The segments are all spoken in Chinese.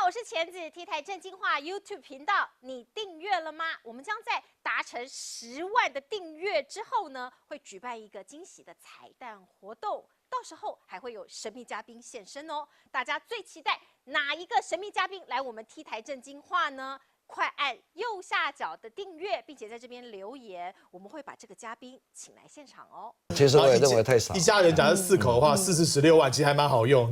好，我是钱子 T 台正经话 YouTube 频道，你订阅了吗？我们将在达成10万的订阅之后呢，会举办一个惊喜的彩蛋活动，到时候还会有神秘嘉宾现身哦。大家最期待哪一个神秘嘉宾来我们 T 台正经话呢？快按右下角的订阅，并且在这边留言，我们会把这个嘉宾请来现场哦。其实我也认为太少。一家人假设4口的话，4次16万，其实还蛮好用。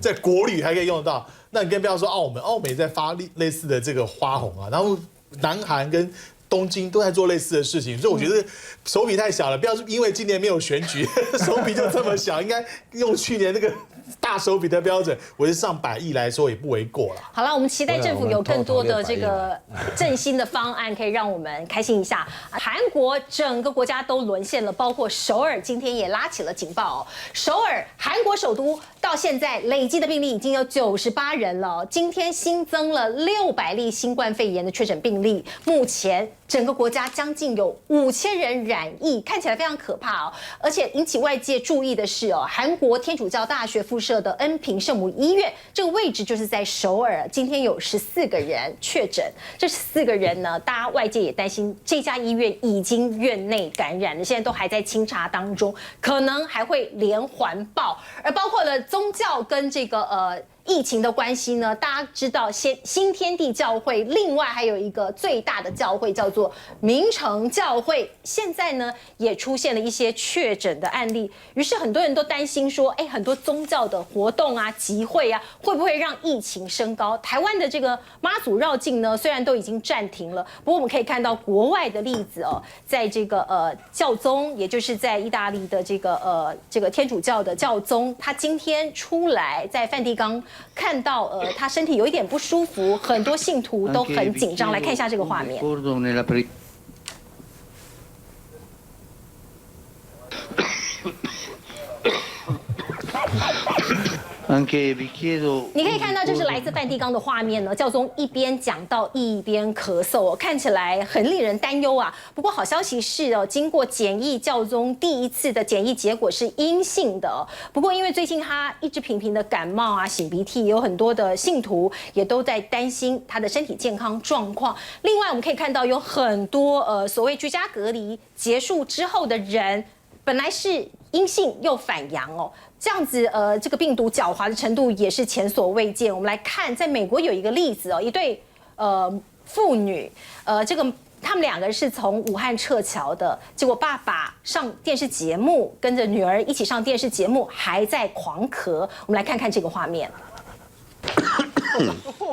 在国旅还可以用得到。那你更不要说澳美在发类似的这个花红啊，然后南韩跟东京都在做类似的事情，所以我觉得手笔太小了。不要因为今年没有选举，手笔就这么小，应该用去年那个大手笔的标准，我觉得上100亿来说也不为过了。好了，我们期待政府有更多的这个振兴的方案，可以让我们开心一下。韩国整个国家都沦陷了，包括首尔今天也拉起了警报哦。首尔，韩国首都到现在累计的病例已经有98人了，今天新增了600例新冠肺炎的确诊病例，目前整个国家将近有5000人染疫，看起来非常可怕哦。而且引起外界注意的是哦，韩国天主教大学附设的恩平圣母医院，这个位置就是在首尔，今天有14个人确诊。这14个人呢，大家外界也担心这家医院已经院内感染了，现在都还在清查当中，可能还会连环爆，而包括了宗教跟这个疫情的关系呢，大家知道新天地教会，另外还有一个最大的教会叫做明诚教会，现在呢也出现了一些确诊的案例，于是很多人都担心说，很多宗教的活动啊、集会啊，会不会让疫情升高？台湾的这个妈祖绕境呢，虽然都已经暂停了，不过我们可以看到国外的例子哦，在这个教宗，也就是在意大利的这个天主教的教宗，他今天出来在梵蒂冈。看到他身体有一点不舒服，很多信徒都很紧张。来看一下这个画面。你可以看到，这是来自梵蒂冈的画面呢。教宗一边讲道一边咳嗽，看起来很令人担忧啊。不过好消息是哦，经过检疫，教宗第一次的检疫结果是阴性的。不过因为最近他一直频频的感冒啊、擤鼻涕，有很多的信徒也都在担心他的身体健康状况。另外我们可以看到，有很多所谓居家隔离结束之后的人，本来是阴性又反阳哦。这样子，这个病毒狡猾的程度也是前所未见。我们来看，在美国有一个例子哦，一对父女，他们2个是从武汉撤侨的，结果爸爸上电视节目，跟着女儿一起上电视节目，还在狂咳。我们来看看这个画面。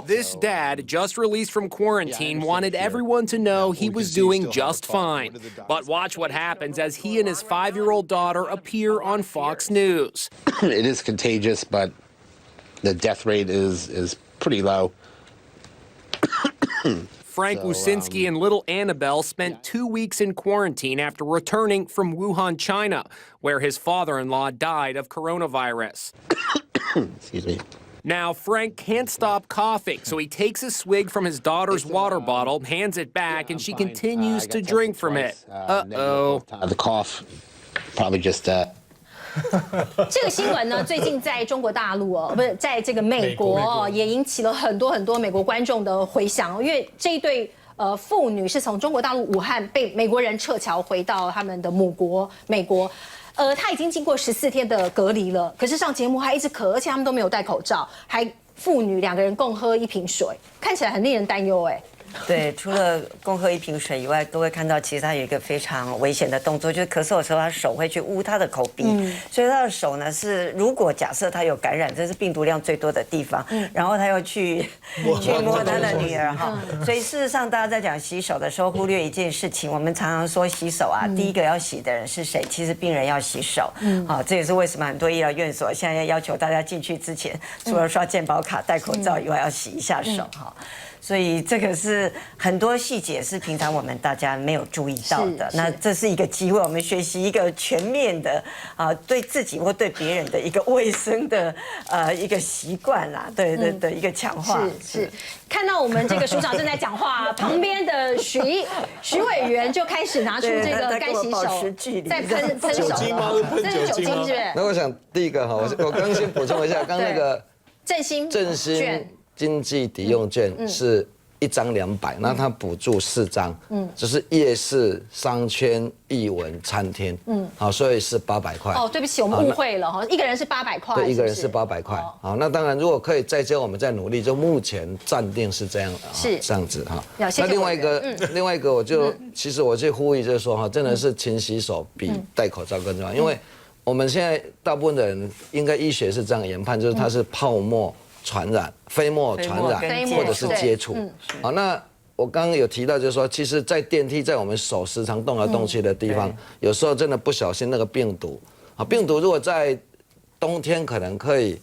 This dad, just released from quarantine, wanted everyone to know he was doing just fine. But watch what happens as he and his 5-year-old daughter appear on Fox News. It is contagious, but the death rate is pretty low. Frank Wusinski and little Annabelle spent 2 weeks in quarantine after returning from Wuhan, China, where his father-in-law died of coronavirus. Excuse me. Now, Frank can't stop coughing, so he takes a swig from his daughter's water bottle, hands it back, and she continues to drink from it. Uh-oh. The cough, probably just 这个新闻呢，最近在中国大陆不是在这个美国也引起了很多美国观众的回响，因为这一对父女是从中国大陆武汉被美国人撤侨回到他们的母国美国。他已经经过14天的隔离了，可是上节目还一直咳，而且他们都没有戴口罩，还父女2个人共喝1瓶水，看起来很令人担忧对，除了共喝1瓶水以外，都会看到其实他有一个非常危险的动作，就是咳嗽的时候，他手会去捂他的口鼻，所以他的手呢是，如果假设他有感染，这是病毒量最多的地方，然后他又去摸他的女儿哈，所以事实上大家在讲洗手的时候，忽略一件事情，我们常常说洗手啊，第一个要洗的人是谁？其实病人要洗手，好，这也是为什么很多医疗院所现在要求大家进去之前，除了刷健保卡、戴口罩以外，要洗一下手哈。所以这个是很多细节是平常我们大家没有注意到的。那这是一个机会，我们学习一个全面的对自己或对别人的一个卫生的一个习惯啦，对的一个强化。是。看到我们这个署长正在讲话，旁边的徐委员就开始拿出这个干洗手，在喷手了，这是酒精是不是？那我想第一个哈，我刚先补充一下，刚那个振兴经济抵用券是1张200，那它补助4张，就是夜市、商圈、艺文、餐厅，好，所以是800块。哦，对不起，我们误会了哈，一个人是800块，对，一个人是800块。好，那当然如果可以再加，我们再努力，就目前暂定是这样，是这样子哈。那另外一个，其实我去呼吁就是说哈，真的是勤洗手比戴口罩更重要，因为我们现在大部分的人应该医学是这样研判，就是它是泡沫传染、飞沫传染或者是接触。好，那我刚刚有提到，就是说，其实，在电梯在我们手时常动来动去的地方，有时候真的不小心那个病毒，啊，病毒如果在冬天可能可以。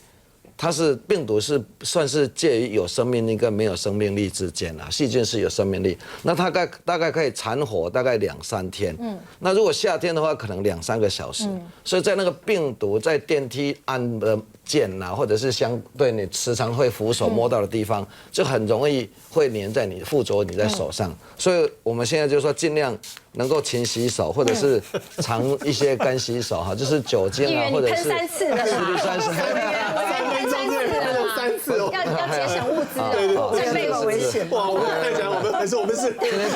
病毒是算是介于有生命力跟没有生命力之间啦，细菌是有生命力，那它大概可以残活大概2-3天，那如果夏天的话，可能2-3个小时，所以在那个病毒在电梯按的键呐，或者是相对你时常会扶手摸到的地方，就很容易会粘在你附着你在手上，所以我们现在就说尽量能够勤洗手，或者是常一些干洗手哈，就是酒精啊，或者是3次的3次哦，要节省物资，对，这非常危险。哇，我们看起来我们是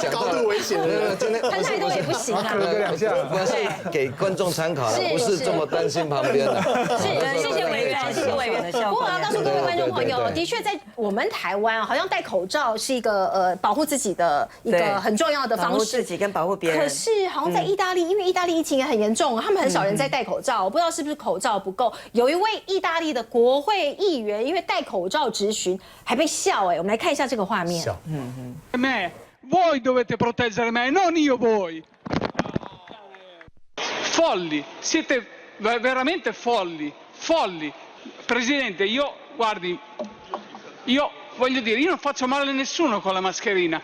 高度危险的，喷太多也不行啊。我是给观众参考的，不是这么担心旁边的。是，谢谢委员，谢谢委员。不过我要告诉各位观众朋友，的确在我们台湾，好像戴口罩是一个保护自己的一个很重要的方式，保护自己跟保护别人。可是好像在意大利，因为意大利疫情也很严重，他们很少人在戴口罩，我不知道是不是口罩不够。有一位意大利的国会议员，因为戴口罩质询，还被笑我们来看一下这个画面。Me, voi dovete proteggere me, non io voi. Folli, siete veramente folli, folli. Presidente, guardi, voglio dire, io non faccio male a nessuno con la mascherina.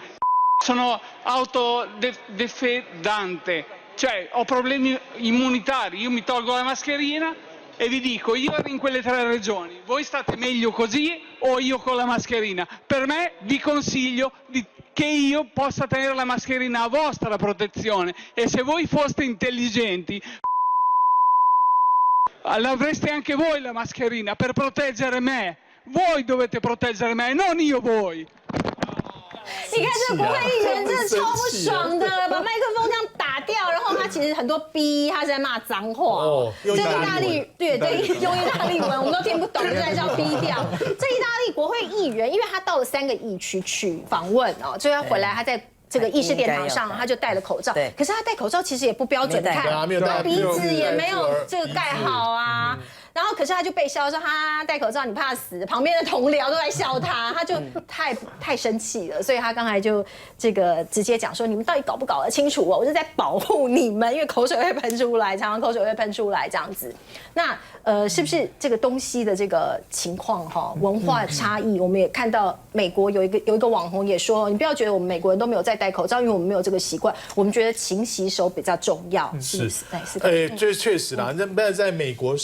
Sono autodefedante, cioè ho problemi immunitari, io mi tolgo la mascherina e vi dico, io ero in quelle 3 regioni, voi state meglio così o io con la mascherina? Per me vi consiglio che io possa tenere la mascherina a vostra protezione e se voi foste intelligenti l'avreste anche voi la mascherina per proteggere me. Voi dovete proteggere me, non io voi. 你看这个国会议员真的超不爽的，把麦克风这样打掉，然后他其实很多逼，他是在骂脏话。哦，用意大利对，用意大利文我们都听不懂，就在叫逼掉。这意大利国会议员，因为他到了3个疫区去访问哦，所以他回来他在。这个议事殿堂上，他就戴了口罩。可是他戴口罩其实也不标准，看鼻子也没有这个盖好啊。然后可是他就被笑说他戴口罩你怕死，旁边的同僚都在笑他，他就太生气了，所以他刚才就这个直接讲说你们到底搞不搞得清楚哦？我是在保护你们，因为口水会喷出来，常常口水会喷出来这样子。那是不是这个东西的这个情况哈，文化差异，我们也看到美国有一个网红也说，你不要觉得我们美国人都没有在戴口罩，因为我们没有这个习惯，我们觉得勤洗手比较重要。是，这确实啦，那在美国、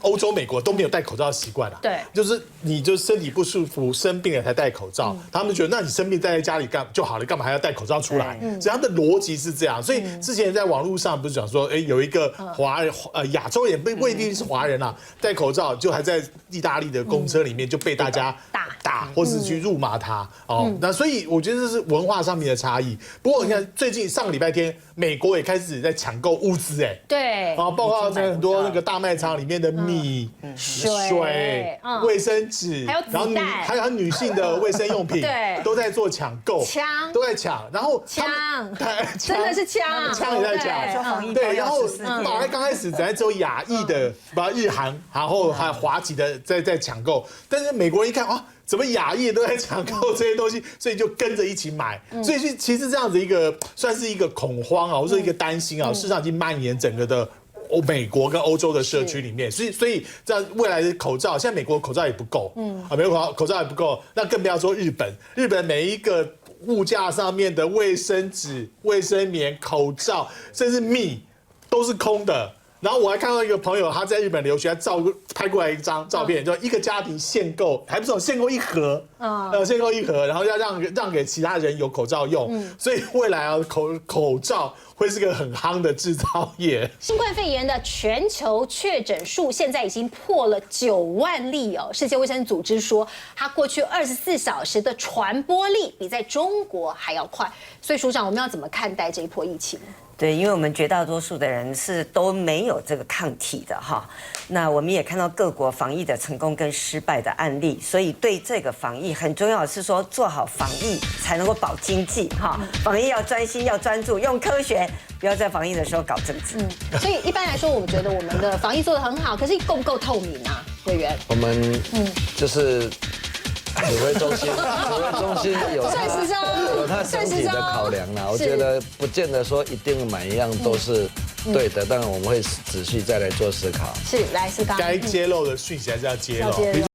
欧洲、美国都没有戴口罩的习惯啦。对，就是你就身体不舒服、生病了才戴口罩，他们觉得那你生病待在家里就好了，干嘛还要戴口罩出来？所以他的逻辑是这样。所以之前在网络上不是讲说，有一个华人亚洲人未必是华人啦，戴口罩就还在意大利的公车里面就被大家打，或是去辱骂他哦。那所以我觉得这是文化上面的差异。不过你看，最近上个礼拜天，美国也开始在抢购物资，对，包括在很多那个大卖场里面的米、水、卫生纸，还有女性的卫生用品，对，都在做抢购，都在抢，然后真的是枪也在抢，对，然后本来刚开始只有亚裔的，把日韩，然后还有华籍的在抢购，但是美国人一看啊。怎么亚裔都在抢购这些东西，所以就跟着一起买，所以其实这样子一个算是一个恐慌啊，或者一个担心啊，事实上已经蔓延整个的美国跟欧洲的社区里面，所以这样未来的口罩，现在美国口罩也不够，美国口罩也不够，那更不要说日本每一个物价上面的卫生纸、卫生棉、口罩，甚至米都是空的。然后我还看到一个朋友，他在日本留学，他拍过来一张照片，就一个家庭限购，还不是限购1盒，限购1盒，然后要让给其他人有口罩用，所以未来啊，口罩会是个很夯的制造业。新冠肺炎的全球确诊数现在已经破了9万例哦。世界卫生组织说，它过去24小时的传播力比在中国还要快。所以署长，我们要怎么看待这一波疫情？对，因为我们绝大多数的人是都没有这个抗体的哈。那我们也看到各国防疫的成功跟失败的案例，所以对这个防疫很重要的是说，做好防疫才能够保经济哈。防疫要专心，要专注，用科学，不要在防疫的时候搞政治。所以一般来说，我们觉得我们的防疫做得很好，可是够不够透明啊，委员？我们就是指挥中心有它整体的考量啦。我觉得不见得说一定每一样都是对的，但我们会仔细再来做思考。是，来思刚，该揭露的讯息还是要揭露。